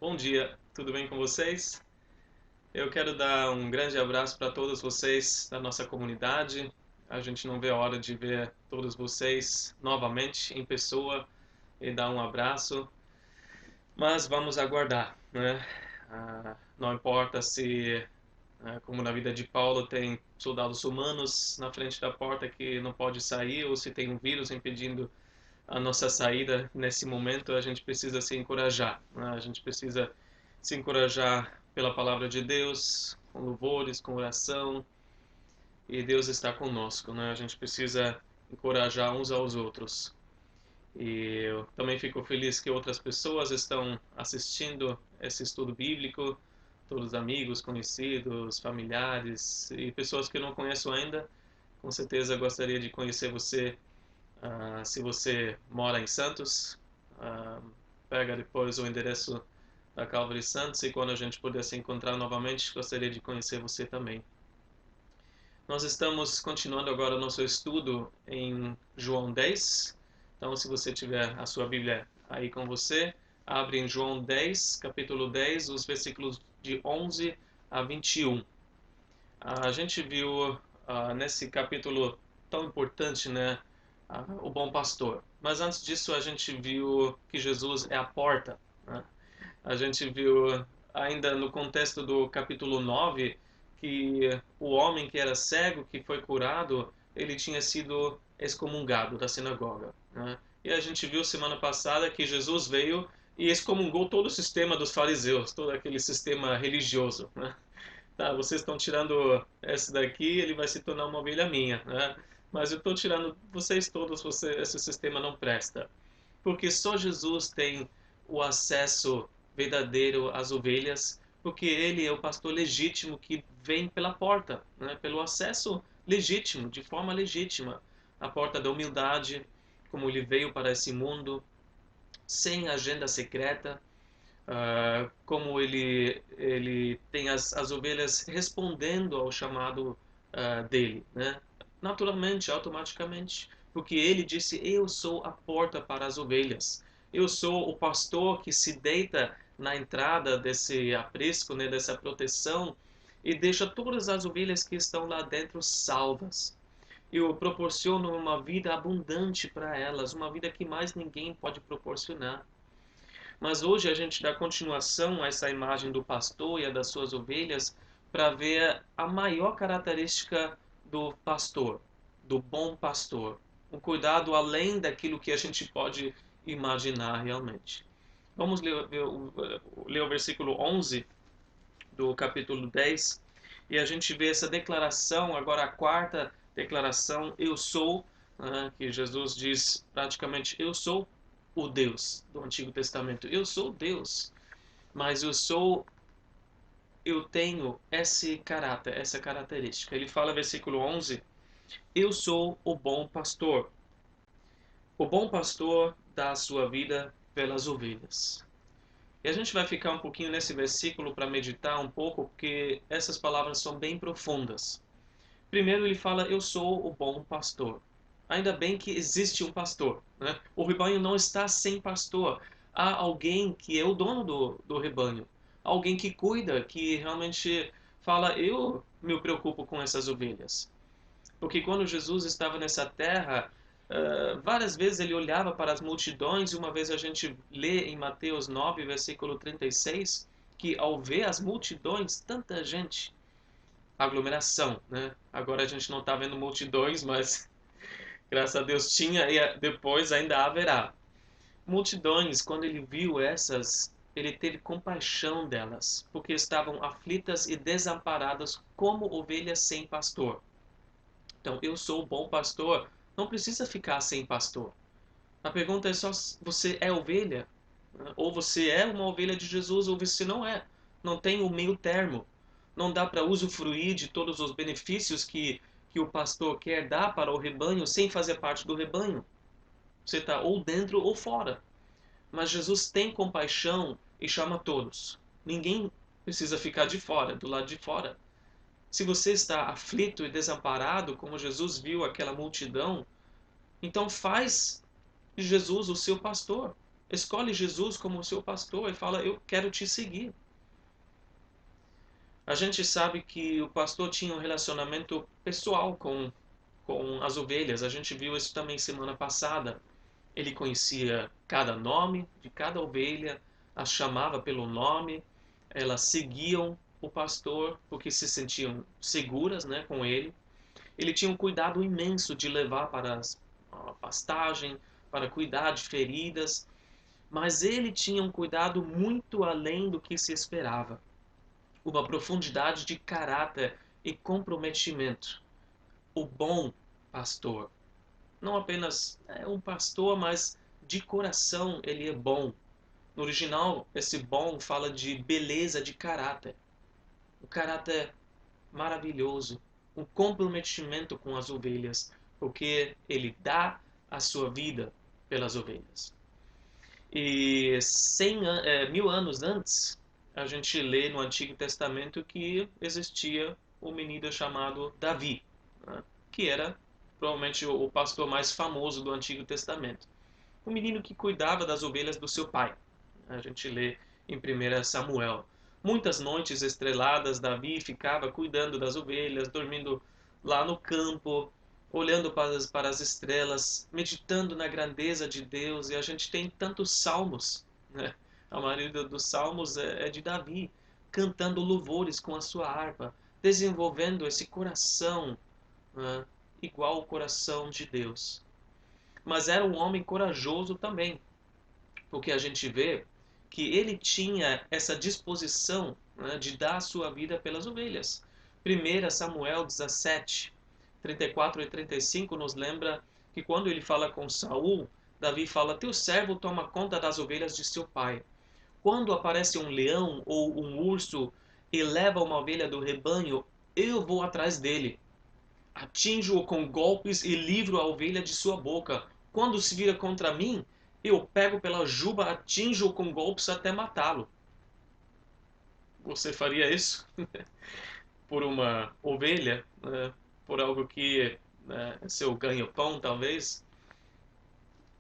Bom dia, tudo bem com vocês? Eu quero dar um grande abraço para todos vocês da nossa comunidade. A gente não vê a hora de ver todos vocês novamente em pessoa e dar um abraço, mas vamos aguardar, né? Não importa se, como na vida de Paulo, tem soldados humanos na frente da porta que não pode sair, ou se tem um vírus impedindo a nossa saída nesse momento, a gente precisa se encorajar, né? A gente precisa se encorajar pela palavra de Deus, com louvores, com oração, e Deus está conosco, né? A gente precisa encorajar uns aos outros. E eu também fico feliz que outras pessoas estão assistindo esse estudo bíblico, todos amigos, conhecidos, familiares e pessoas que eu não conheço ainda. Com certeza gostaria de conhecer você. Se você mora em Santos, ah, pega depois o endereço da Calvary Santos e quando a gente puder se encontrar novamente, gostaria de conhecer você também. Nós estamos continuando agora o nosso estudo em João 10. Então, se você tiver a sua Bíblia aí com você, abre em João 10, capítulo 10, os versículos de 11 a 21. A gente viu nesse capítulo tão importante, né, o bom pastor. Mas antes disso, a gente viu que Jesus é a porta, né? A gente viu ainda no contexto do capítulo 9 que o homem que era cego, que foi curado, ele tinha sido excomungado da sinagoga, né? E a gente viu semana passada que Jesus veio e excomungou todo o sistema dos fariseus, todo aquele sistema religioso, né? Tá, vocês estão tirando esse daqui, ele vai se tornar uma ovelha minha, né? Mas eu estou tirando vocês todos, esse sistema não presta. Porque só Jesus tem o acesso verdadeiro às ovelhas, porque ele é o pastor legítimo que vem pela porta, né? Pelo acesso legítimo, de forma legítima. A porta da humildade, como ele veio para esse mundo, sem agenda secreta, como ele tem as ovelhas respondendo ao chamado dele, né? Naturalmente, automaticamente, porque ele disse: Eu sou a porta para as ovelhas. Eu sou o pastor que se deita na entrada desse aprisco, né, dessa proteção, e deixa todas as ovelhas que estão lá dentro salvas. Eu proporciono uma vida abundante para elas, uma vida que mais ninguém pode proporcionar. Mas hoje a gente dá continuação a essa imagem do pastor e a das suas ovelhas para ver a maior característica do pastor, do bom pastor. Um cuidado além daquilo que a gente pode imaginar realmente. Vamos ler o versículo 11 do capítulo 10 e a gente vê essa declaração, agora a quarta declaração, eu sou, que Jesus diz praticamente, eu sou o Deus do Antigo Testamento. Eu sou Deus, mas eu tenho esse caráter, essa característica. Ele fala, versículo 11, eu sou o bom pastor. O bom pastor dá a sua vida pelas ovelhas. E a gente vai ficar um pouquinho nesse versículo para meditar um pouco, porque essas palavras são bem profundas. Primeiro ele fala, eu sou o bom pastor. Ainda bem que existe um pastor, né? O rebanho não está sem pastor. Há alguém que é o dono do rebanho. Alguém que cuida, que realmente fala, eu me preocupo com essas ovelhas. Porque quando Jesus estava nessa terra, várias vezes ele olhava para as multidões, e uma vez a gente lê em Mateus 9, versículo 36, que ao ver as multidões, tanta gente, aglomeração, né? Agora a gente não está vendo multidões, mas graças a Deus tinha e depois ainda haverá. Multidões, quando ele viu essas, ele teve compaixão delas, porque estavam aflitas e desamparadas como ovelhas sem pastor. Então, eu sou o bom pastor, não precisa ficar sem pastor. A pergunta é só: você é ovelha? Ou você é uma ovelha de Jesus, ou você não é. Não tem o meio termo. Não dá para usufruir de todos os benefícios que o pastor quer dar para o rebanho sem fazer parte do rebanho. Você está ou dentro ou fora. Mas Jesus tem compaixão e chama todos. Ninguém precisa ficar de fora, do lado de fora. Se você está aflito e desamparado, como Jesus viu aquela multidão, então faz de Jesus o seu pastor. escolhe Jesus como seu pastor e fala, eu quero te seguir. A gente sabe que o pastor tinha um relacionamento pessoal com as ovelhas. A gente viu isso também semana passada. Ele conhecia cada nome de cada ovelha, as chamava pelo nome, elas seguiam o pastor porque se sentiam seguras, né, com ele. Ele tinha um cuidado imenso de levar para a pastagem, para cuidar de feridas, mas ele tinha um cuidado muito além do que se esperava. Uma profundidade de caráter e comprometimento. O bom pastor. Não apenas é um pastor, mas de coração ele é bom. No original, esse bom fala de beleza de caráter. Um caráter maravilhoso. Um comprometimento com as ovelhas. Porque ele dá a sua vida pelas ovelhas. E 1000 anos antes, a gente lê no Antigo Testamento que existia um menino chamado Davi, né? Que era provavelmente o pastor mais famoso do Antigo Testamento. Um menino que cuidava das ovelhas do seu pai. A gente lê em 1 Samuel. Muitas noites estreladas, Davi ficava cuidando das ovelhas, dormindo lá no campo, olhando para as estrelas, meditando na grandeza de Deus. E a gente tem tantos salmos, né? A maioria dos salmos é de Davi, cantando louvores com a sua harpa, desenvolvendo esse coração, né, igual ao coração de Deus. Mas era um homem corajoso também, porque a gente vê que ele tinha essa disposição, né, de dar a sua vida pelas ovelhas. 1 Samuel 17, 34 e 35 nos lembra que quando ele fala com Saul, Davi fala, teu servo toma conta das ovelhas de seu pai. Quando aparece um leão ou um urso e leva uma ovelha do rebanho, eu vou atrás dele. Atinjo-o com golpes e livro a ovelha de sua boca. Quando se vira contra mim, eu pego pela juba, atinjo-o com golpes até matá-lo. Você faria isso por uma ovelha, né? Por algo que, né, é seu ganha-pão, talvez?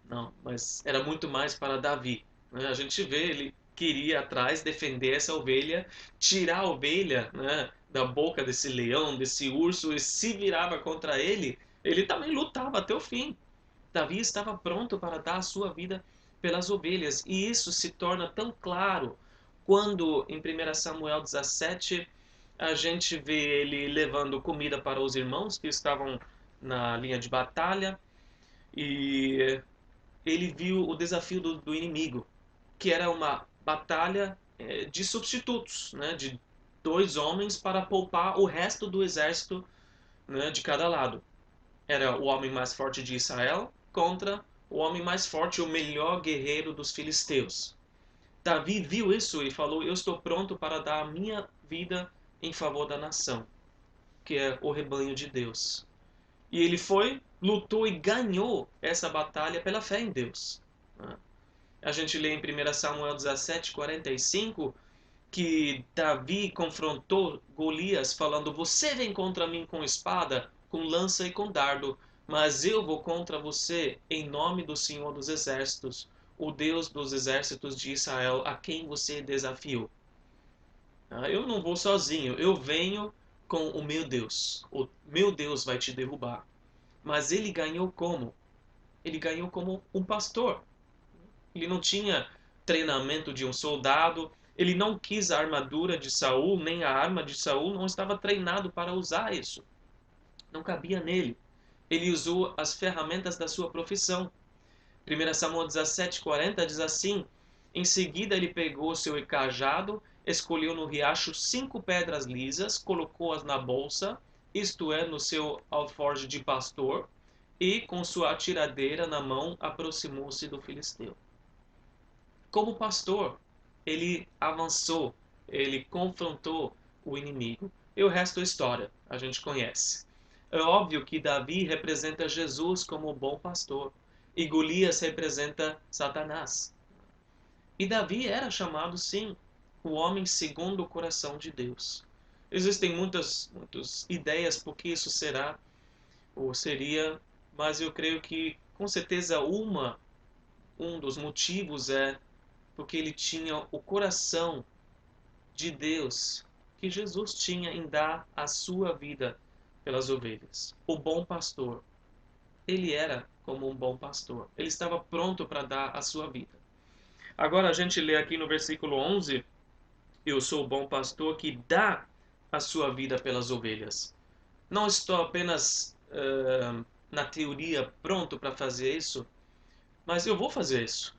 Não, mas era muito mais para Davi, né? A gente vê, ele queria atrás defender essa ovelha, tirar a ovelha, né, da boca desse leão, desse urso, e se virava contra ele, ele também lutava até o fim. Davi estava pronto para dar a sua vida pelas ovelhas, e isso se torna tão claro quando em 1 Samuel 17 a gente vê ele levando comida para os irmãos que estavam na linha de batalha, e ele viu o desafio do inimigo, que era uma batalha de substitutos, né, de dois homens para poupar o resto do exército, né, de cada lado. Era o homem mais forte de Israel contra o homem mais forte, o melhor guerreiro dos filisteus. Davi viu isso e falou, eu estou pronto para dar a minha vida em favor da nação, que é o rebanho de Deus. E ele foi, lutou e ganhou essa batalha pela fé em Deus. A gente lê em 1 Samuel 17:45 que Davi confrontou Golias falando, você vem contra mim com espada, com lança e com dardo, mas eu vou contra você em nome do Senhor dos Exércitos, o Deus dos exércitos de Israel, a quem você desafiou. Eu não vou sozinho, eu venho com o meu Deus. O meu Deus vai te derrubar. Mas ele ganhou como? Ele ganhou como um pastor. Ele não tinha treinamento de um soldado, ele não quis a armadura de Saul, nem a arma de Saul, não estava treinado para usar isso. Não cabia nele. Ele usou as ferramentas da sua profissão. 1 Samuel 17:40 diz assim, em seguida ele pegou seu cajado, escolheu no riacho 5 pedras lisas, colocou-as na bolsa, isto é, no seu alforje de pastor, e com sua atiradeira na mão aproximou-se do filisteu. Como pastor, ele avançou, ele confrontou o inimigo. E o resto é história, a gente conhece. É óbvio que Davi representa Jesus como o bom pastor e Golias representa Satanás. E Davi era chamado, sim, o homem segundo o coração de Deus. Existem muitas ideias por que isso será ou seria, mas eu creio que com certeza um dos motivos é porque ele tinha o coração de Deus que Jesus tinha em dar a sua vida pelas ovelhas. O bom pastor, ele era como um bom pastor. Ele estava pronto para dar a sua vida. Agora a gente lê aqui no versículo 11: eu sou o bom pastor que dá a sua vida pelas ovelhas. Não estou apenas na teoria pronto para fazer isso, mas eu vou fazer isso.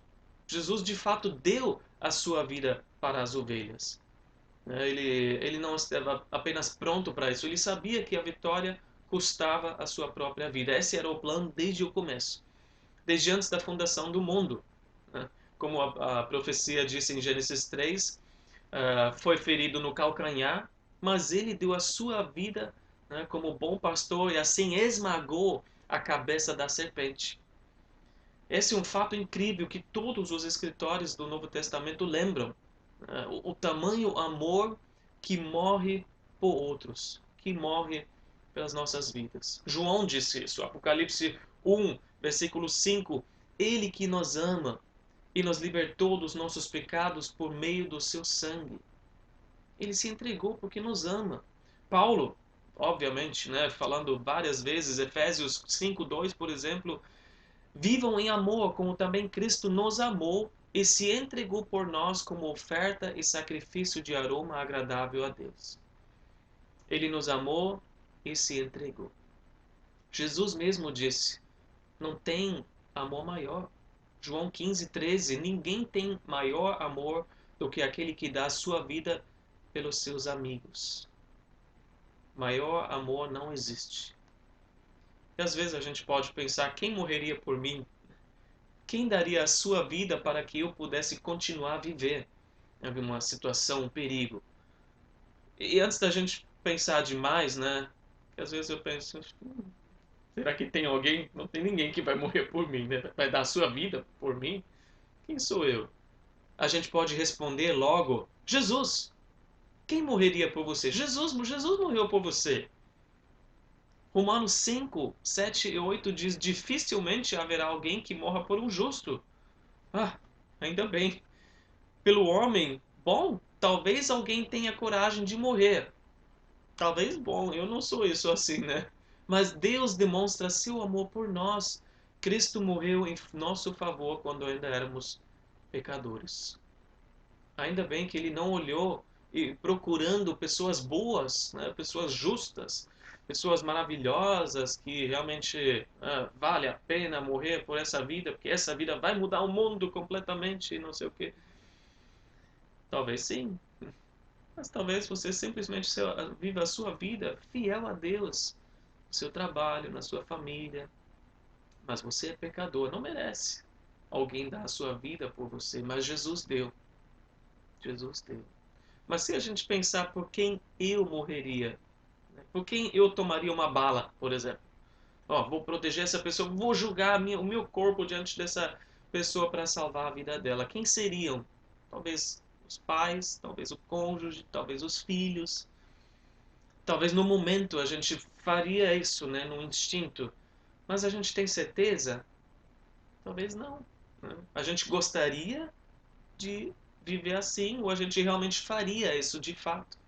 Jesus de fato deu a sua vida para as ovelhas. Ele não estava apenas pronto para isso, ele sabia que a vitória custava a sua própria vida. Esse era o plano desde o começo, desde antes da fundação do mundo. Como a profecia disse em Gênesis 3, foi ferido no calcanhar, mas ele deu a sua vida como bom pastor e assim esmagou a cabeça da serpente. Esse é um fato incrível que todos os escritores do Novo Testamento lembram. O tamanho amor que morre por outros, que morre pelas nossas vidas. João disse isso, Apocalipse 1, versículo 5. Ele que nos ama e nos libertou dos nossos pecados por meio do seu sangue. Ele se entregou porque nos ama. Paulo, obviamente, falando várias vezes, Efésios 5:2, por exemplo, vivam em amor, como também Cristo nos amou e se entregou por nós como oferta e sacrifício de aroma agradável a Deus. Ele nos amou e se entregou. Jesus mesmo disse, não tem amor maior. João 15:13, ninguém tem maior amor do que aquele que dá a sua vida pelos seus amigos. Maior amor não existe. E às vezes a gente pode pensar, quem morreria por mim? Quem daria a sua vida para que eu pudesse continuar a viver em uma situação, um perigo? E antes da gente pensar demais, às vezes eu penso, será que tem alguém? Não tem ninguém que vai morrer por mim, Vai dar a sua vida por mim? Quem sou eu? A gente pode responder logo, Jesus. Quem morreria por você? Jesus morreu por você. Romanos 5, 7 e 8 diz, dificilmente haverá alguém que morra por um justo. Ah, ainda bem. Pelo homem, bom, talvez alguém tenha coragem de morrer. Talvez, bom, eu não sou isso assim, Mas Deus demonstra seu amor por nós. Cristo morreu em nosso favor quando ainda éramos pecadores. Ainda bem que ele não olhou e procurando pessoas boas, pessoas justas, pessoas maravilhosas que realmente vale a pena morrer por essa vida, porque essa vida vai mudar o mundo completamente e não sei o quê. Talvez sim, mas talvez você simplesmente viva a sua vida fiel a Deus, no seu trabalho, na sua família, mas você é pecador, não merece alguém dar a sua vida por você, mas Jesus deu. Jesus deu. Mas se a gente pensar por quem eu morreria, por quem eu tomaria uma bala, por exemplo. Vou proteger essa pessoa, vou julgar o meu corpo diante dessa pessoa para salvar a vida dela. Quem seriam? Talvez os pais, talvez o cônjuge, talvez os filhos. Talvez no momento a gente faria isso, no instinto. Mas a gente tem certeza? Talvez não. A gente gostaria de viver assim, ou a gente realmente faria isso de fato.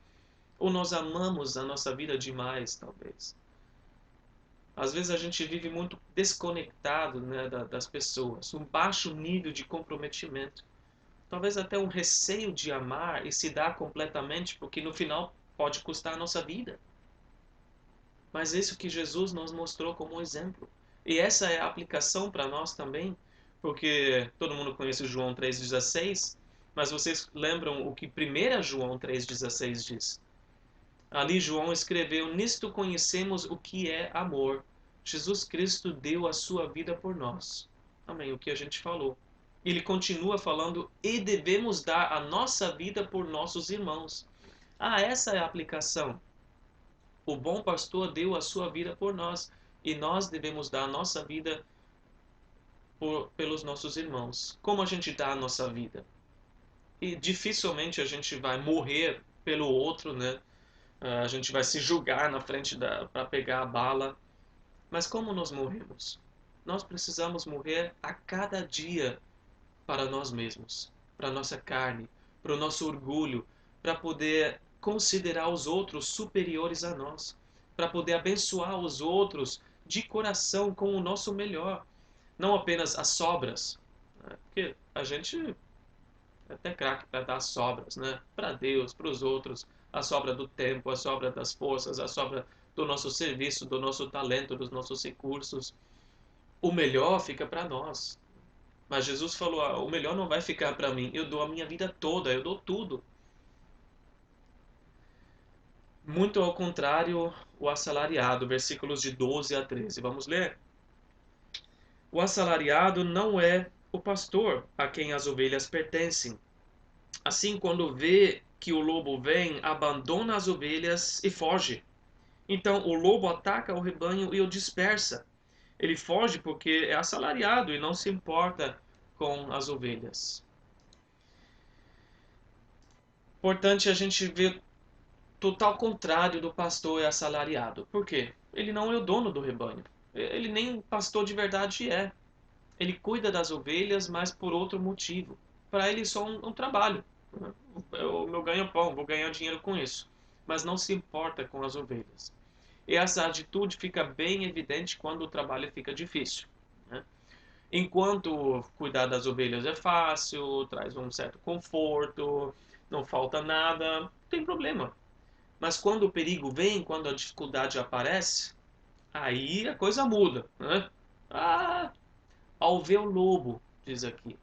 Ou nós amamos a nossa vida demais, talvez. Às vezes a gente vive muito desconectado, das pessoas, um baixo nível de comprometimento. Talvez até um receio de amar e se dar completamente, porque no final pode custar a nossa vida. Mas isso que Jesus nos mostrou como exemplo. E essa é a aplicação para nós também, porque todo mundo conhece João 3,16, mas vocês lembram o que 1 João 3,16 diz? Ali João escreveu, nisto conhecemos o que é amor. Jesus Cristo deu a sua vida por nós. Amém, o que a gente falou. Ele continua falando, e devemos dar a nossa vida por nossos irmãos. Essa é a aplicação. O bom pastor deu a sua vida por nós, e nós devemos dar a nossa vida pelos nossos irmãos. Como a gente dá a nossa vida? E dificilmente a gente vai morrer pelo outro, A gente vai se julgar na frente para pegar a bala. Mas como nós morremos? Nós precisamos morrer a cada dia para nós mesmos, para nossa carne, para o nosso orgulho, para poder considerar os outros superiores a nós, para poder abençoar os outros de coração com o nosso melhor, não apenas as sobras, né? Porque a gente é até craque para dar sobras, né? Para Deus, para os outros, a sobra do tempo, a sobra das forças, a sobra do nosso serviço, do nosso talento, dos nossos recursos. O melhor fica para nós. Mas Jesus falou: ah, o melhor não vai ficar para mim. Eu dou a minha vida toda, eu dou tudo. Muito ao contrário, o assalariado, versículos de 12 a 13. Vamos ler? O assalariado não é o pastor a quem as ovelhas pertencem. Assim, quando vê que o lobo vem, abandona as ovelhas e foge. Então, o lobo ataca o rebanho e o dispersa. Ele foge porque é assalariado e não se importa com as ovelhas. Importante a gente ver total contrário do pastor e assalariado. Por quê? Ele não é o dono do rebanho. Ele nem pastor de verdade é. Ele cuida das ovelhas, mas por outro motivo. Para ele só um trabalho. O meu ganha-pão, vou ganhar dinheiro com isso. Mas não se importa com as ovelhas. E essa atitude fica bem evidente quando o trabalho fica difícil, né? Enquanto cuidar das ovelhas é fácil, traz um certo conforto, não falta nada, não tem problema. Mas quando o perigo vem, quando a dificuldade aparece, aí a coisa muda, né? Ah, ao ver o lobo, diz aqui.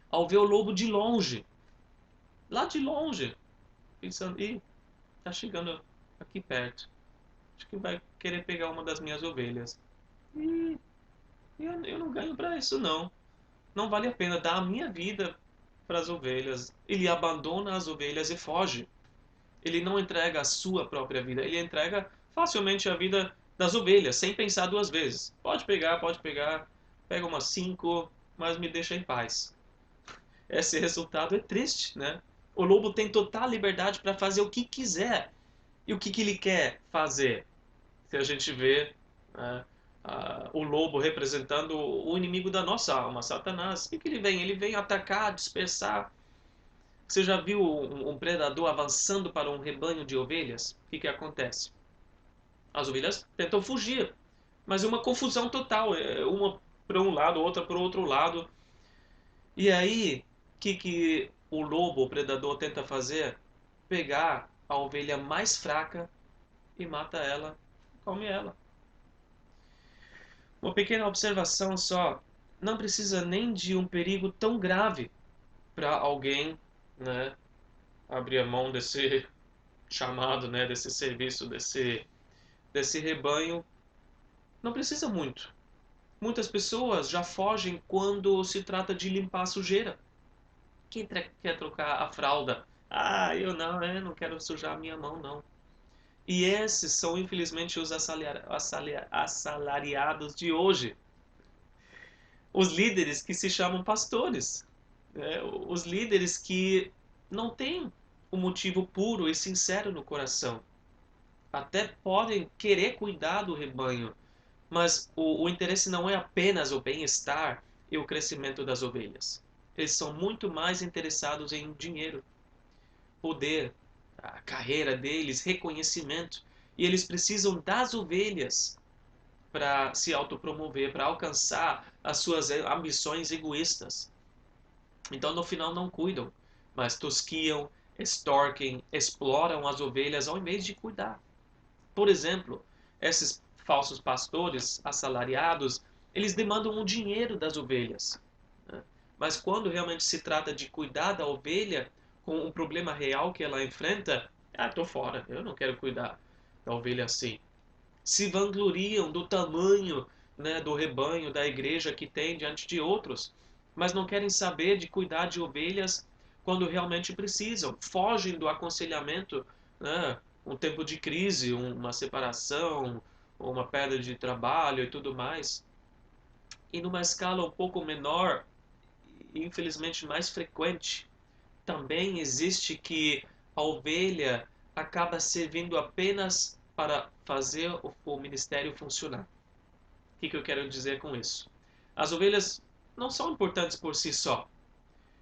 Ao ver o lobo de longe, lá de longe, pensando, ih, tá chegando aqui perto. Acho que vai querer pegar uma das minhas ovelhas. E eu não ganho para isso, não. Não vale a pena dar a minha vida para as ovelhas. Ele abandona as ovelhas e foge. Ele não entrega a sua própria vida. Ele entrega facilmente a vida das ovelhas, sem pensar duas vezes. Pode pegar, pode pegar. Pega umas 5, mas me deixa em paz. Esse resultado é triste, né? O lobo tem total liberdade para fazer o que quiser. E o que ele quer fazer? Se a gente vê, né, o lobo representando o inimigo da nossa alma, Satanás. O que ele vem? Ele vem atacar, dispersar. Você já viu um predador avançando para um rebanho de ovelhas? O que acontece? As ovelhas tentam fugir, mas é uma confusão total. Uma para um lado, outra para o outro lado. E aí, o que o lobo, o predador, tenta fazer? Pegar a ovelha mais fraca e mata ela, come ela. Uma pequena observação só, não precisa nem de um perigo tão grave para alguém, né, abrir a mão desse chamado, né, desse serviço, desse rebanho. Não precisa muito. Muitas pessoas já fogem quando se trata de limpar a sujeira. Quem quer trocar a fralda? Ah, eu não quero sujar a minha mão, não. E esses são, infelizmente, os assalariados de hoje. Os líderes que se chamam pastores, né? Os líderes que não têm um motivo puro e sincero no coração. Até podem querer cuidar do rebanho, mas o interesse não é apenas o bem-estar e o crescimento das ovelhas. Eles são muito mais interessados em dinheiro, poder, a carreira deles, reconhecimento. E eles precisam das ovelhas para se autopromover, para alcançar as suas ambições egoístas. Então, no final, não cuidam, mas tosquiam, extorquem, exploram as ovelhas ao invés de cuidar. Por exemplo, esses falsos pastores assalariados, eles demandam o dinheiro das ovelhas, né? Mas quando realmente se trata de cuidar da ovelha com um problema real que ela enfrenta, tô fora, eu não quero cuidar da ovelha assim. Se vangloriam do tamanho, né, do rebanho, da igreja que tem diante de outros, mas não querem saber de cuidar de ovelhas quando realmente precisam. Fogem do aconselhamento, né, um tempo de crise, uma separação, uma perda de trabalho e tudo mais. E numa escala um pouco menor, e infelizmente mais frequente, também existe que a ovelha acaba servindo apenas para fazer o ministério funcionar. O que eu quero dizer com isso? As ovelhas não são importantes por si só.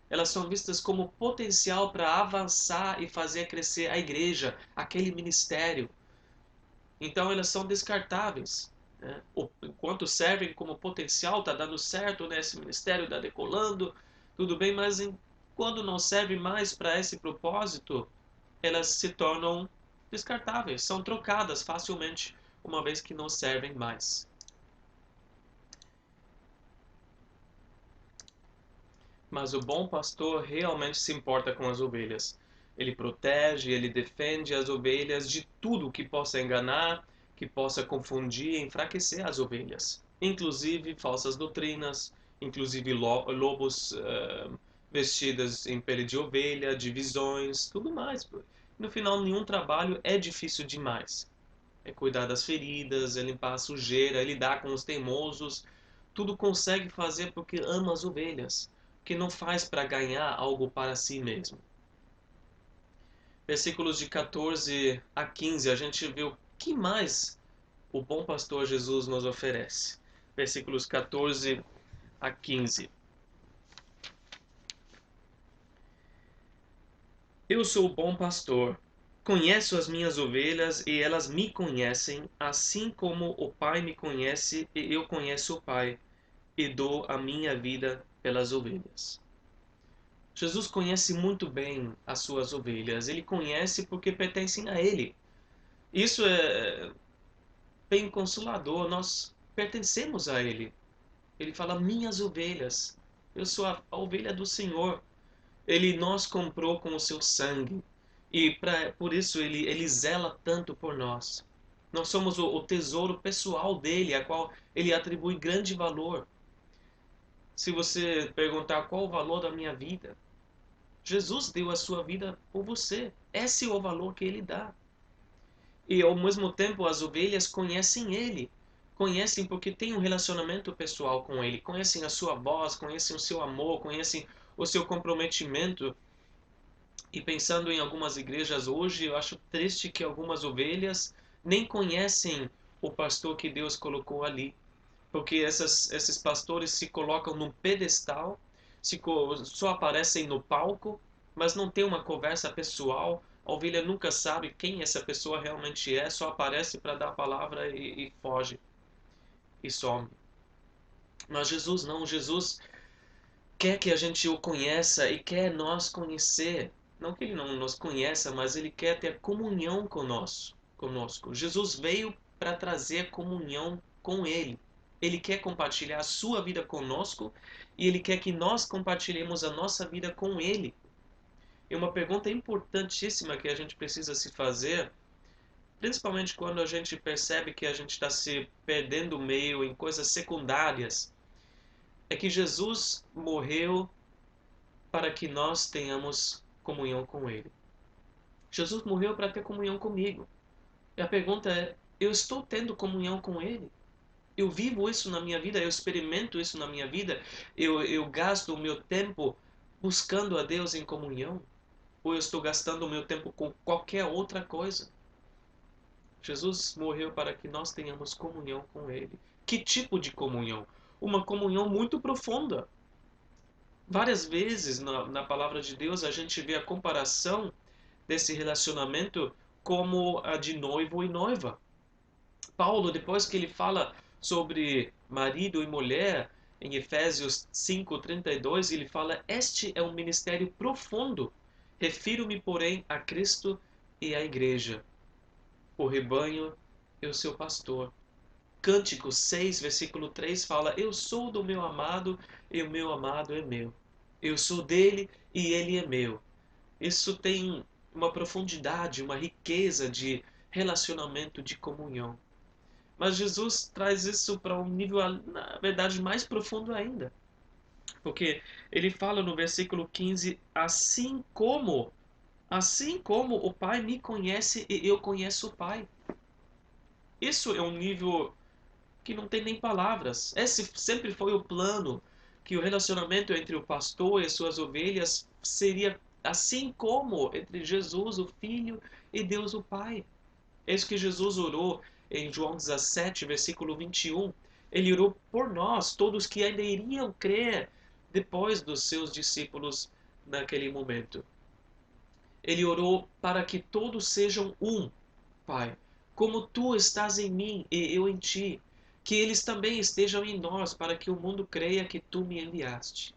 Elas são vistas como potencial para avançar e fazer crescer a igreja, aquele ministério. Então elas são descartáveis. Né? Enquanto servem como potencial, está dando certo, né? Esse ministério está decolando, tudo bem, mas quando não serve mais para esse propósito, elas se tornam descartáveis, são trocadas facilmente, uma vez que não servem mais. Mas o bom pastor realmente se importa com as ovelhas. Ele protege, ele defende as ovelhas de tudo que possa enganar, que possa confundir e enfraquecer as ovelhas. Inclusive falsas doutrinas, inclusive lobos vestidas em pele de ovelha, divisões, tudo mais. No final, nenhum trabalho é difícil demais. É cuidar das feridas, é limpar a sujeira, é lidar com os teimosos. Tudo consegue fazer porque ama as ovelhas, que não faz para ganhar algo para si mesmo. Versículos de 14 a 15, a gente vê o que mais o bom pastor Jesus nos oferece. Versículos 14 a 15. Eu sou o bom pastor. Conheço as minhas ovelhas e elas me conhecem, assim como o Pai me conhece e eu conheço o Pai, e dou a minha vida pelas ovelhas. Jesus conhece muito bem as suas ovelhas. Ele conhece porque pertencem a Ele. Isso é bem consolador. Nós pertencemos a Ele. Ele fala, minhas ovelhas. Eu sou a ovelha do Senhor. Ele nos comprou com o seu sangue. E por isso ele zela tanto por nós. Nós somos o tesouro pessoal dele, a qual ele atribui grande valor. Se você perguntar qual o valor da minha vida, Jesus deu a sua vida por você. Esse é o valor que ele dá. E ao mesmo tempo as ovelhas conhecem ele. Conhecem porque têm um relacionamento pessoal com ele. Conhecem a sua voz, conhecem o seu amor, conhecem o seu comprometimento. E pensando em algumas igrejas hoje, eu acho triste que algumas ovelhas nem conhecem o pastor que Deus colocou ali. Porque esses pastores se colocam num pedestal, só aparecem no palco, mas não tem uma conversa pessoal. A ovelha nunca sabe quem essa pessoa realmente é, só aparece para dar a palavra e foge e some. Mas Jesus não, Jesus quer que a gente o conheça e quer nós conhecer. Não que ele não nos conheça, mas ele quer ter comunhão conosco. Jesus veio para trazer comunhão com ele. Ele quer compartilhar a sua vida conosco e ele quer que nós compartilhemos a nossa vida com ele. E uma pergunta importantíssima que a gente precisa se fazer, principalmente quando a gente percebe que a gente está se perdendo meio em coisas secundárias, é que Jesus morreu para que nós tenhamos comunhão com ele. Jesus morreu para ter comunhão comigo. E a pergunta é, eu estou tendo comunhão com ele? Eu vivo isso na minha vida, eu experimento isso na minha vida, eu gasto o meu tempo buscando a Deus em comunhão? Ou eu estou gastando o meu tempo com qualquer outra coisa? Jesus morreu para que nós tenhamos comunhão com ele. Que tipo de comunhão? Uma comunhão muito profunda. Várias vezes na palavra de Deus a gente vê a comparação desse relacionamento como a de noivo e noiva. Paulo, depois que ele fala sobre marido e mulher, em Efésios 5:32, ele fala: Este é um ministério profundo. Refiro-me, porém, a Cristo e à igreja. O rebanho é o seu pastor. Cântico 6, versículo 3 fala: Eu sou do meu amado e o meu amado é meu. Eu sou dele e ele é meu. Isso tem uma profundidade, uma riqueza de relacionamento, de comunhão. Mas Jesus traz isso para um nível, na verdade, mais profundo ainda. Porque ele fala no versículo 15, assim como o Pai me conhece e eu conheço o Pai. Isso é um nível que não tem nem palavras. Esse sempre foi o plano, que o relacionamento entre o pastor e as suas ovelhas seria assim como entre Jesus, o Filho, e Deus, o Pai. É isso que Jesus orou em João 17, versículo 21. Ele orou por nós, todos que ainda iriam crer depois dos seus discípulos naquele momento. Ele orou para que todos sejam um, Pai, como tu estás em mim e eu em ti, que eles também estejam em nós, para que o mundo creia que tu me enviaste.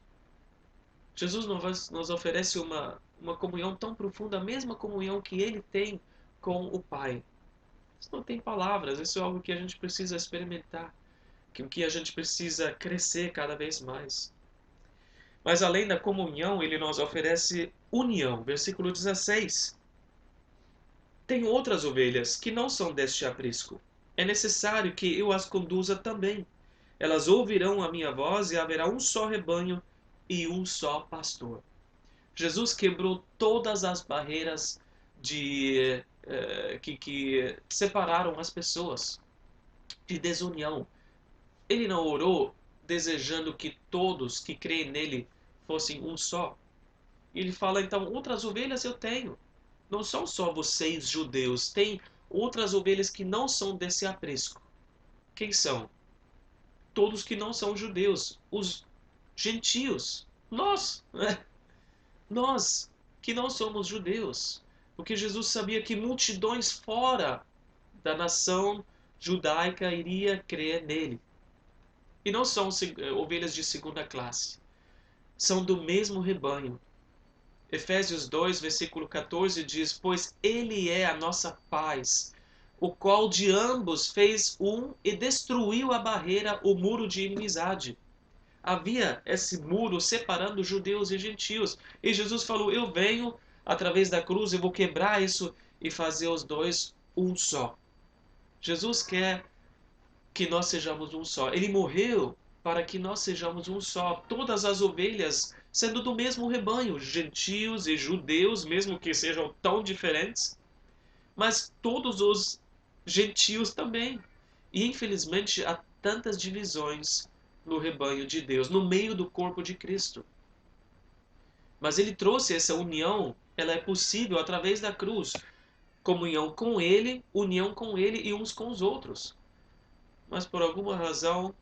Jesus nos oferece uma comunhão tão profunda, a mesma comunhão que ele tem com o Pai. Isso não tem palavras, isso é algo que a gente precisa experimentar, que a gente precisa crescer cada vez mais. Mas além da comunhão, ele nos oferece união. Versículo 16. Tenho outras ovelhas que não são deste aprisco. É necessário que eu as conduza também. Elas ouvirão a minha voz e haverá um só rebanho e um só pastor. Jesus quebrou todas as barreiras que separaram as pessoas, de desunião. Ele não orou desejando que todos que creem nele fossem um só. Ele fala, então, outras ovelhas eu tenho. Não são só vocês, judeus. Tem outras ovelhas que não são desse aprisco. Quem são? Todos que não são judeus. Os gentios. Nós. Né? Nós que não somos judeus. Porque Jesus sabia que multidões fora da nação judaica iria crer nele. E não são ovelhas de segunda classe. São do mesmo rebanho. Efésios 2, versículo 14 diz: Pois ele é a nossa paz, o qual de ambos fez um e destruiu a barreira, o muro de inimizade. Havia esse muro separando judeus e gentios. E Jesus falou: Eu venho através da cruz, eu vou quebrar isso e fazer os dois um só. Jesus quer que nós sejamos um só. Ele morreu para que nós sejamos um só. Todas as ovelhas sendo do mesmo rebanho, gentios e judeus, mesmo que sejam tão diferentes, mas todos os gentios também. E infelizmente há tantas divisões no rebanho de Deus, no meio do corpo de Cristo. Mas ele trouxe essa união, ela é possível através da cruz. Comunhão com ele, união com ele e uns com os outros. Mas por alguma razão,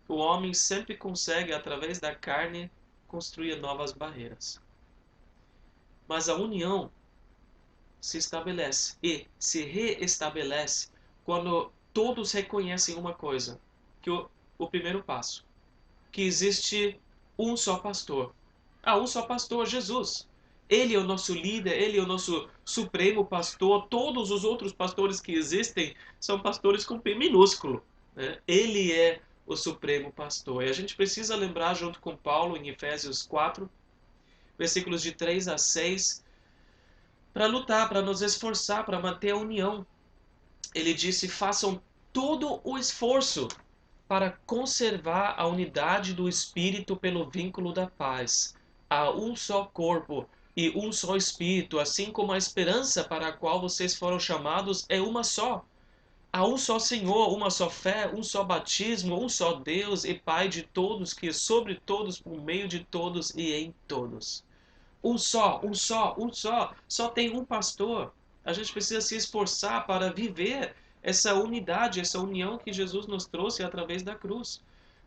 o homem sempre consegue, através da carne, construir novas barreiras. Mas a união se estabelece e se reestabelece quando todos reconhecem uma coisa, que o primeiro passo, que existe um só pastor. Um só pastor, Jesus. Ele é o nosso líder, ele é o nosso supremo pastor. Todos os outros pastores que existem são pastores com P minúsculo. Né? Ele é o supremo pastor. E a gente precisa lembrar, junto com Paulo, em Efésios 4, versículos de 3 a 6, para lutar, para nos esforçar, para manter a união. Ele disse: façam todo o esforço para conservar a unidade do Espírito pelo vínculo da paz. Há um só corpo e um só Espírito, assim como a esperança para a qual vocês foram chamados é uma só. Há um só Senhor, uma só fé, um só batismo, um só Deus e Pai de todos, que é sobre todos, por meio de todos e em todos. Um só, um só, um só. Só tem um pastor. A gente precisa se esforçar para viver essa unidade, essa união que Jesus nos trouxe através da cruz,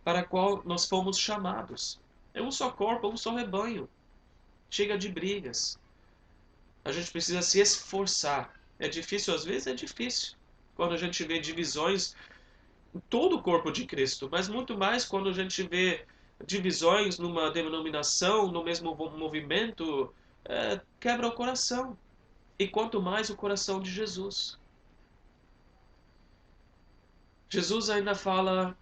para a qual nós fomos chamados. É um só corpo, um só rebanho. Chega de brigas. A gente precisa se esforçar. É difícil às vezes? É difícil. Quando a gente vê divisões em todo o corpo de Cristo, mas muito mais quando a gente vê divisões numa denominação, no mesmo movimento, quebra o coração. E quanto mais o coração de Jesus. Jesus ainda fala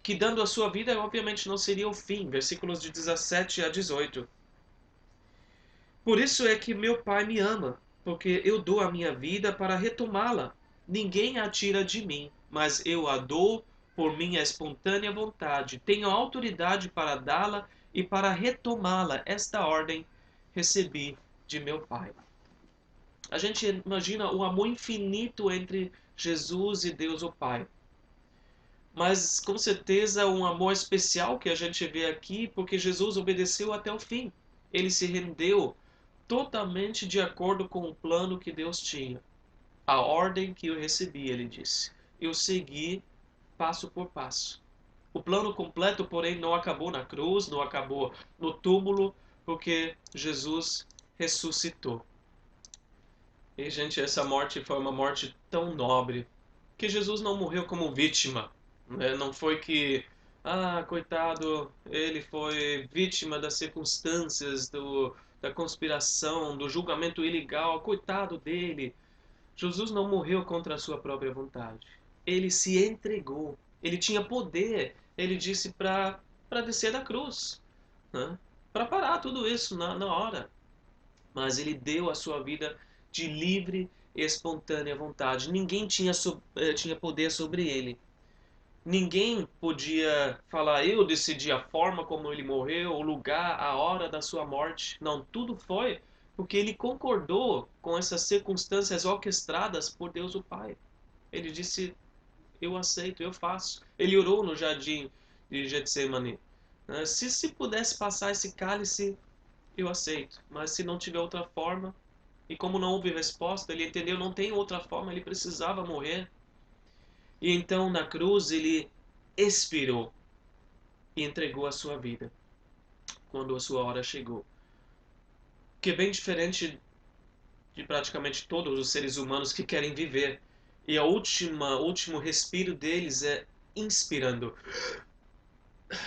que dando a sua vida, obviamente não seria o fim. Versículos de 17 a 18. Por isso é que meu Pai me ama, porque eu dou a minha vida para retomá-la. Ninguém a tira de mim, mas eu a dou por minha espontânea vontade. Tenho autoridade para dá-la e para retomá-la. Esta ordem recebi de meu Pai. A gente imagina o amor infinito entre Jesus e Deus o Pai. Mas com certeza um amor especial que a gente vê aqui, porque Jesus obedeceu até o fim. Ele se rendeu totalmente de acordo com o plano que Deus tinha. A ordem que eu recebi, ele disse. Eu segui passo por passo. O plano completo, porém, não acabou na cruz, não acabou no túmulo, porque Jesus ressuscitou. E, gente, essa morte foi uma morte tão nobre que Jesus não morreu como vítima, né? Não foi que, coitado, ele foi vítima das circunstâncias, da conspiração, do julgamento ilegal, coitado dele. Jesus não morreu contra a sua própria vontade. Ele se entregou. Ele tinha poder. Ele disse para descer da cruz, né? Para parar tudo isso na hora. Mas ele deu a sua vida de livre e espontânea vontade. Ninguém tinha poder sobre ele. Ninguém podia falar, eu decidi a forma como ele morreu, o lugar, a hora da sua morte. Não, tudo foi porque ele concordou com essas circunstâncias orquestradas por Deus o Pai. Ele disse, eu aceito, eu faço. Ele orou no jardim de Getsemane. Se pudesse passar esse cálice, eu aceito. Mas se não tiver outra forma, e como não houve resposta, ele entendeu, não tem outra forma, ele precisava morrer. E então na cruz ele expirou e entregou a sua vida quando a sua hora chegou. Que é bem diferente de praticamente todos os seres humanos que querem viver. E o último respiro deles é inspirando.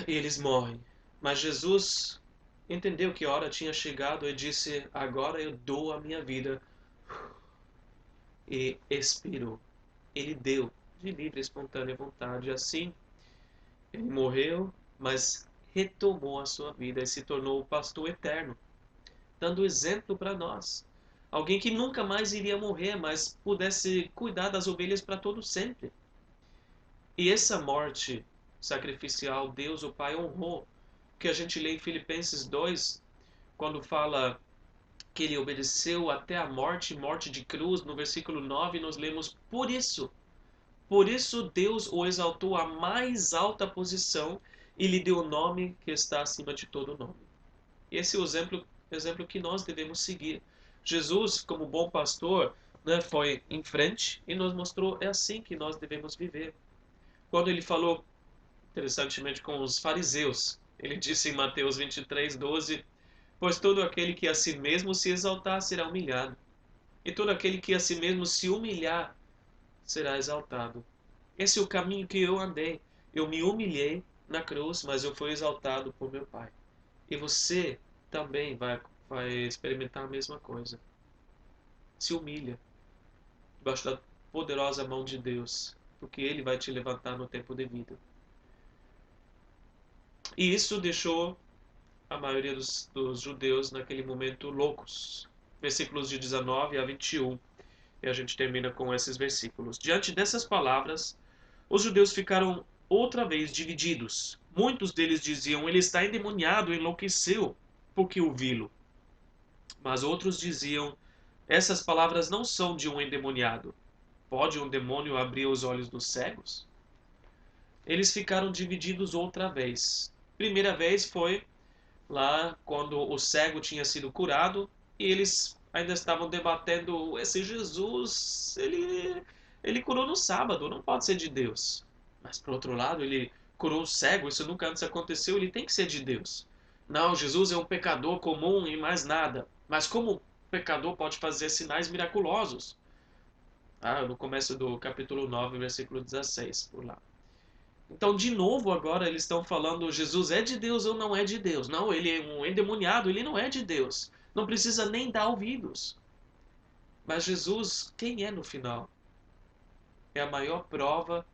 E eles morrem. Mas Jesus entendeu que a hora tinha chegado e disse, agora eu dou a minha vida. E expirou. Ele deu de livre e espontânea vontade. Assim, ele morreu, mas retomou a sua vida e se tornou o pastor eterno, dando exemplo para nós. Alguém que nunca mais iria morrer, mas pudesse cuidar das ovelhas para todo sempre. E essa morte sacrificial, Deus o Pai honrou, que a gente lê em Filipenses 2, quando fala que ele obedeceu até a morte, morte de cruz, no versículo 9 nós lemos, por isso Deus o exaltou à mais alta posição e lhe deu o nome que está acima de todo nome. Esse é o exemplo que nós devemos seguir. Jesus, como bom pastor, né, foi em frente e nos mostrou é assim que nós devemos viver. Quando ele falou, interessantemente, com os fariseus, ele disse em Mateus 23:12, pois todo aquele que a si mesmo se exaltar será humilhado, e todo aquele que a si mesmo se humilhar será exaltado. Esse é o caminho que eu andei. Eu me humilhei na cruz, mas eu fui exaltado por meu Pai. E você também vai experimentar a mesma coisa. Se humilha debaixo da poderosa mão de Deus, porque Ele vai te levantar no tempo devido. E isso deixou a maioria dos judeus naquele momento loucos. Versículos de 19 a 21. E a gente termina com esses versículos. Diante dessas palavras, os judeus ficaram outra vez divididos. Muitos deles diziam, ele está endemoniado, enlouqueceu, porque ouvi-lo. Mas outros diziam, essas palavras não são de um endemoniado. Pode um demônio abrir os olhos dos cegos? Eles ficaram divididos outra vez. Primeira vez foi lá quando o cego tinha sido curado e eles ainda estavam debatendo, esse Jesus, ele curou no sábado, não pode ser de Deus. Mas por outro lado, ele curou o cego, isso nunca antes aconteceu, ele tem que ser de Deus. Não, Jesus é um pecador comum e mais nada. Mas como pecador pode fazer sinais miraculosos? No começo do capítulo 9, versículo 16, por lá. Então, de novo, agora eles estão falando: Jesus é de Deus ou não é de Deus? Não, ele é um endemoniado, ele não é de Deus. Não precisa nem dar ouvidos. Mas Jesus, quem é no final? É a maior prova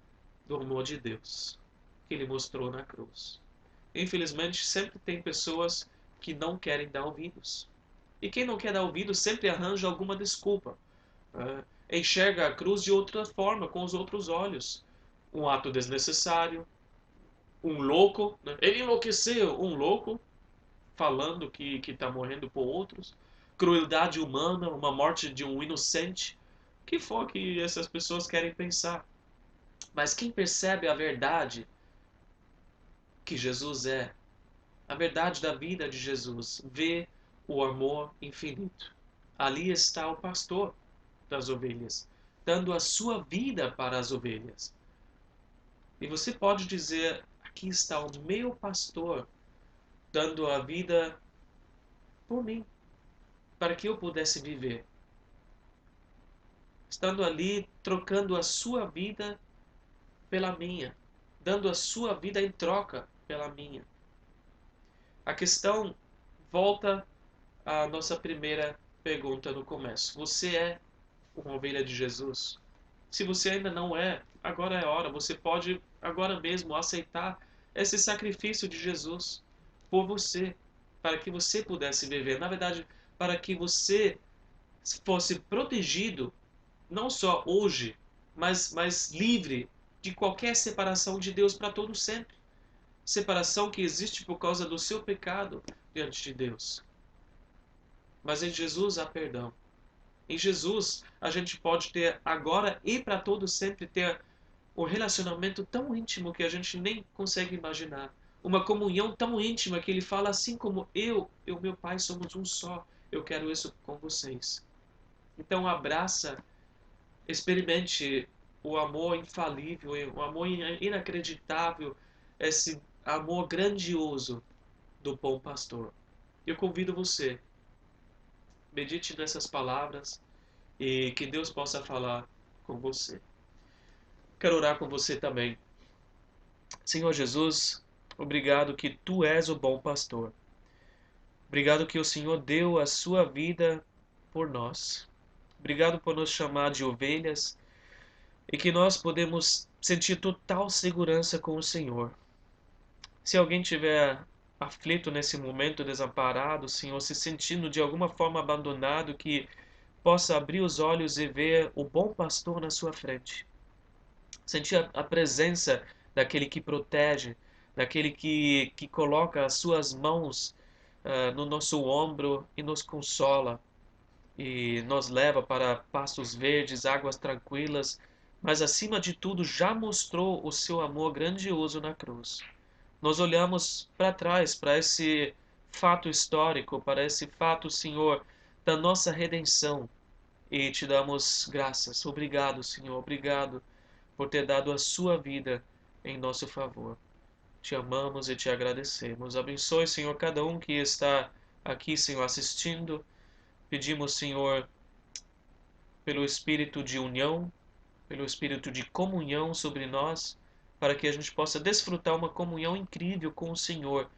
do amor de Deus que ele mostrou na cruz. Infelizmente, sempre tem pessoas que não querem dar ouvidos. E quem não quer dar ouvidos sempre arranja alguma desculpa. Enxerga a cruz de outra forma, com os outros olhos. Um ato desnecessário, um louco, né? Ele enlouqueceu, um louco falando que está morrendo por outros, crueldade humana, uma morte de um inocente. O que for que essas pessoas querem pensar? Mas quem percebe a verdade que Jesus é, a verdade da vida de Jesus, vê o amor infinito. Ali está o pastor das ovelhas, dando a sua vida para as ovelhas. E você pode dizer, aqui está o meu pastor dando a vida por mim, para que eu pudesse viver. Estando ali, trocando a sua vida pela minha, dando a sua vida em troca pela minha. A questão volta à nossa primeira pergunta no começo. Você é uma ovelha de Jesus? Se você ainda não é, agora é a hora. Você pode agora mesmo aceitar esse sacrifício de Jesus por você, para que você pudesse viver. Na verdade, para que você fosse protegido, não só hoje, mas livre de qualquer separação de Deus para todo sempre. Separação que existe por causa do seu pecado diante de Deus. Mas em Jesus há perdão. Em Jesus a gente pode ter agora e para todo sempre ter um relacionamento tão íntimo que a gente nem consegue imaginar. Uma comunhão tão íntima que ele fala assim como eu e o meu Pai somos um só. Eu quero isso com vocês. Então abraça, experimente o amor infalível, o amor inacreditável, esse amor grandioso do bom pastor. Eu convido você, medite nessas palavras e que Deus possa falar com você. Quero orar com você também. Senhor Jesus, obrigado que Tu és o bom pastor. Obrigado que o Senhor deu a sua vida por nós. Obrigado por nos chamar de ovelhas e que nós podemos sentir total segurança com o Senhor. Se alguém tiver aflito nesse momento, desamparado, Senhor, se sentindo de alguma forma abandonado, que possa abrir os olhos e ver o bom pastor na sua frente. Sentir a presença daquele que protege, daquele que coloca as suas mãos no nosso ombro e nos consola e nos leva para pastos verdes, águas tranquilas, mas acima de tudo já mostrou o seu amor grandioso na cruz. Nós olhamos para trás, para esse fato histórico, para esse fato, Senhor, da nossa redenção e te damos graças. Obrigado, Senhor, obrigado por ter dado a sua vida em nosso favor. Te amamos e te agradecemos. Abençoe, Senhor, cada um que está aqui, Senhor, assistindo. Pedimos, Senhor, pelo espírito de união, pelo espírito de comunhão sobre nós, para que a gente possa desfrutar uma comunhão incrível com o Senhor,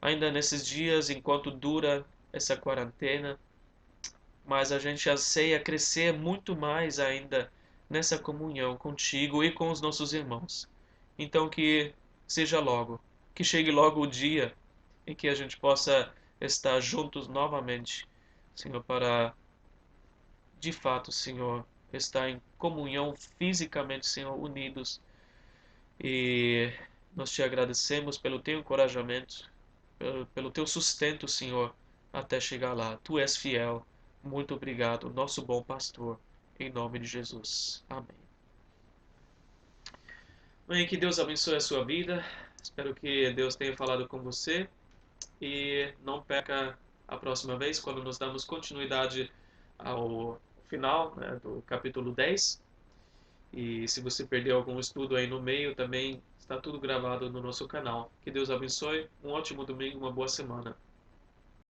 ainda nesses dias, enquanto dura essa quarentena, mas a gente anseia crescer muito mais ainda nessa comunhão contigo e com os nossos irmãos. Então que seja logo, que chegue logo o dia em que a gente possa estar juntos novamente, Senhor, para de fato, Senhor, estar em comunhão fisicamente, Senhor, unidos. E nós te agradecemos pelo teu encorajamento, pelo teu sustento, Senhor, até chegar lá. Tu és fiel. Muito obrigado, nosso bom pastor, em nome de Jesus. Amém. Bem, que Deus abençoe a sua vida. Espero que Deus tenha falado com você. E não perca a próxima vez, quando nós damos continuidade ao final, né, do capítulo 10. E se você perdeu algum estudo aí no meio, também está tudo gravado no nosso canal. Que Deus abençoe. Um ótimo domingo, uma boa semana.